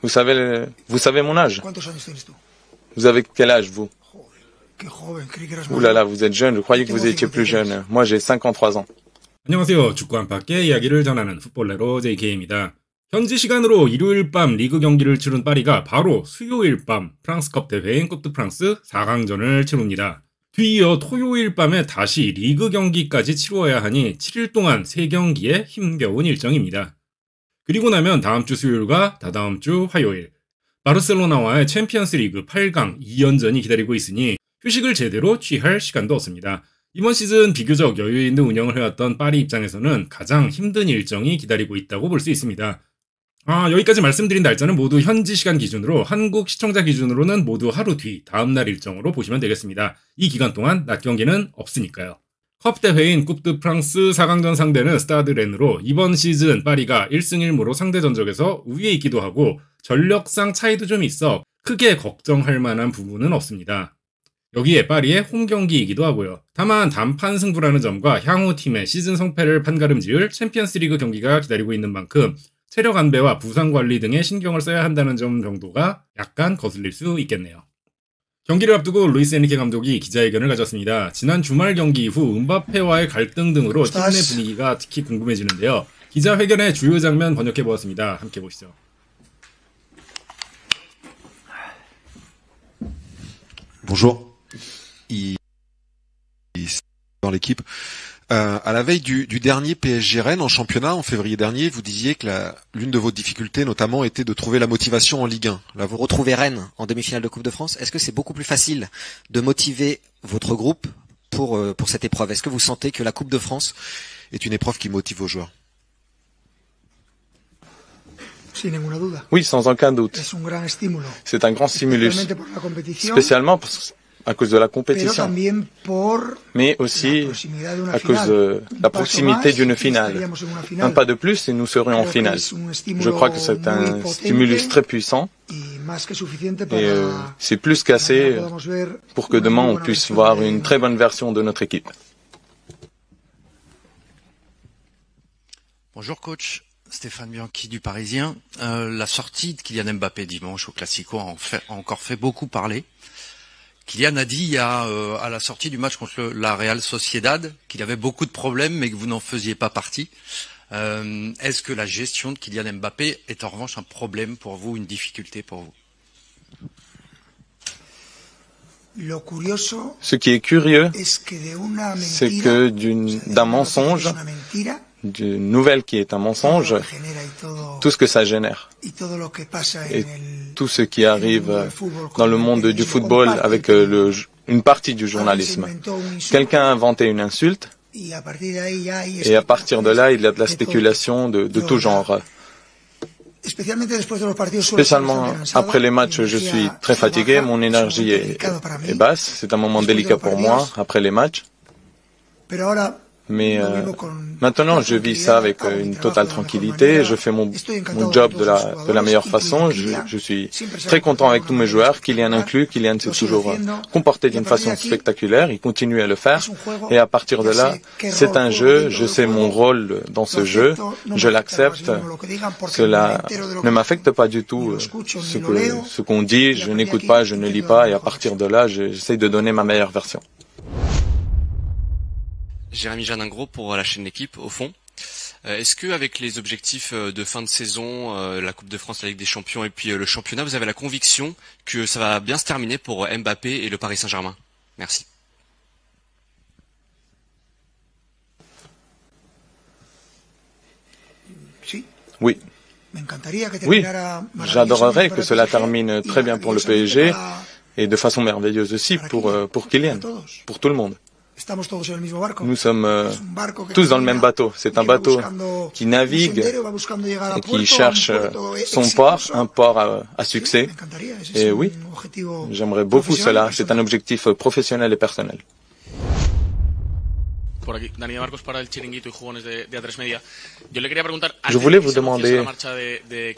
Vous savez mon âge? Vous avez quel âge, vous? Ouh là là, vous êtes jeune, je croyais que vous étiez plus jeune. Moi, j'ai 53 ans. 안녕하세요. 축구 안팎의 이야기를 전하는 풋볼레로 JK입니다. 현지 시간으로 일요일 밤 리그 경기를 치른 파리가 바로 수요일 밤 프랑스컵 대회인 쿠프 프랑스 4강전을 치릅니다. 뒤이어 토요일 밤에 다시 리그 경기까지 치루어야 하니 7일 동안 3경기의 힘겨운 일정입니다. 그리고 나면 다음 주 수요일과 다다음 주 화요일 바르셀로나와의 챔피언스 리그 8강 2연전이 기다리고 있으니 휴식을 제대로 취할 시간도 없습니다. 이번 시즌 비교적 여유 있는 운영을 해왔던 파리 입장에서는 가장 힘든 일정이 기다리고 있다고 볼 수 있습니다. 여기까지 말씀드린 날짜는 모두 현지 시간 기준으로 한국 시청자 기준으로는 모두 하루 뒤 다음날 일정으로 보시면 되겠습니다. 이 기간 동안 낮 경기는 없으니까요. 컵 대회인 쿠프 프랑스 4강전 상대는 스타드 렌으로 이번 시즌 파리가 1승 1무로 상대 전적에서 우위에 있기도 하고 전력상 차이도 좀 있어 크게 걱정할 만한 부분은 없습니다. 여기에 파리의 홈 경기이기도 하고요. 다만 단판 승부라는 점과 향후 팀의 시즌 성패를 판가름지을 챔피언스 리그 경기가 기다리고 있는 만큼 체력 안배와 부상 관리 등에 신경을 써야 한다는 점 정도가 약간 거슬릴 수 있겠네요. 경기를 앞두고 루이스 에니케 감독이 기자회견을 가졌습니다. 지난 주말 경기 이후 음바페와의 갈등 등으로 팀 내 분위기가 특히 궁금해지는데요. 기자회견의 주요 장면 번역해보았습니다. 함께 보시죠. Bonjour. Dans l'équipe. À la veille du dernier PSG Rennes en championnat, en février dernier, vous disiez que l'une de vos difficultés notamment était de trouver la motivation en Ligue 1. Là, vous retrouvez Rennes en demi-finale de Coupe de France. Est-ce que c'est beaucoup plus facile de motiver votre groupe pour cette épreuve? Est-ce que vous sentez que la Coupe de France est une épreuve qui motive vos joueurs? Oui, sans aucun doute. C'est un grand stimulus, spécialement à cause de la compétition, mais aussi à cause de la proximité d'une finale. Un pas de plus et nous serions en finale. Je crois que c'est un stimulus très puissant et c'est plus qu'assez pour que demain on puisse voir une très bonne version de notre équipe. Bonjour coach. Stéphane Bianchi du Parisien. La sortie de Kylian Mbappé dimanche au Classico a encore fait beaucoup parler. Kylian a dit à la sortie du match contre la Real Sociedad qu'il avait beaucoup de problèmes mais que vous n'en faisiez pas partie. Est-ce que la gestion de Kylian Mbappé est en revanche un problème pour vous, une difficulté pour vous? Ce qui est curieux, c'est que d'un mensonge, d'une nouvelle qui est un mensonge, tout ce que ça génère. Et tout ce qui arrive dans le monde du football avec une partie du journalisme. Quelqu'un a inventé une insulte, et à partir de là, il y a de la spéculation de tout genre. Spécialement après les matchs, je suis très fatigué, mon énergie est basse, c'est un moment délicat pour moi après les matchs. Mais maintenant, je vis ça avec une totale tranquillité. Je fais mon job de la meilleure façon. Je suis très content avec tous mes joueurs. Kylian inclus. Kylian s'est toujours comporté d'une façon spectaculaire. Il continue à le faire. Et à partir de là, c'est un jeu. Je sais mon rôle dans ce jeu. Je l'accepte. Cela ne m'affecte pas du tout. Ce qu'on dit, je n'écoute pas, je ne lis pas. Et à partir de là, j'essaie de donner ma meilleure version. Jérémy Janingro pour la chaîne L'équipe, au fond. Est-ce que avec les objectifs de fin de saison, la Coupe de France, la Ligue des Champions et puis le championnat, vous avez la conviction que ça va bien se terminer pour Mbappé et le Paris Saint-Germain? Merci. Oui. Oui, j'adorerais que cela termine très bien pour le PSG et de façon merveilleuse aussi pour Kylian, pour tout le monde. Nous sommes tous dans le même bateau. C'est un bateau qui navigue et qui cherche son port, un port à succès. Et oui, j'aimerais beaucoup cela. C'est un objectif professionnel et personnel. Por aquí, Dani de Marcos para el Chiringuito y Jugones de A3 Media. Yo le quería preguntar, Je voulais vous demander,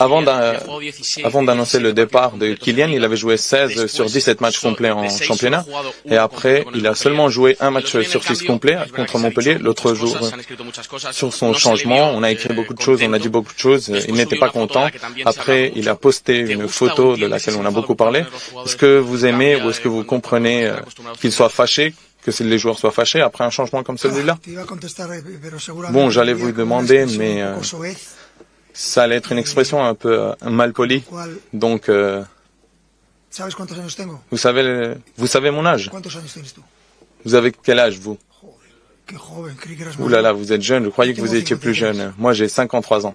avant d'annoncer le départ de Kylian, il avait joué 16 sur 17 matchs complets en championnat, et après, il a seulement joué un match sur 6 complets contre Montpellier. L'autre jour, sur son changement, on a écrit beaucoup de choses, on a dit beaucoup de choses, il n'était pas content. Après, il a posté une photo de laquelle on a beaucoup parlé. Est-ce que vous aimez ou est-ce que vous comprenez qu'il soit fâché, que les joueurs soient fâchés après un changement comme celui-là? Bon, j'allais vous demander, mais ça allait être une expression un peu mal polie. Donc, vous savez mon âge. Vous avez quel âge, vous? Ouh là là, vous êtes jeune, je croyais que vous étiez plus jeune. Moi, j'ai 53 ans.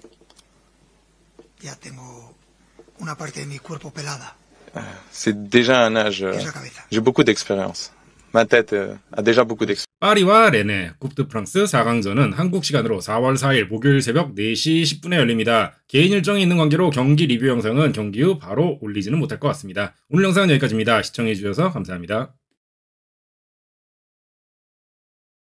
C'est déjà un âge. J'ai beaucoup d'expérience. Ma tête a déjà beaucoup d'expérience. 파리와 렌네 쿠프 프랑스 4강전은 한국 시간으로 4월 4일 목요일 새벽 4시 10분에 열립니다. 개인 일정이 있는 관계로 경기 리뷰 영상은 경기 후 바로 올리지는 못할 것 같습니다. 오늘 영상은 여기까지입니다. 시청해주셔서 감사합니다.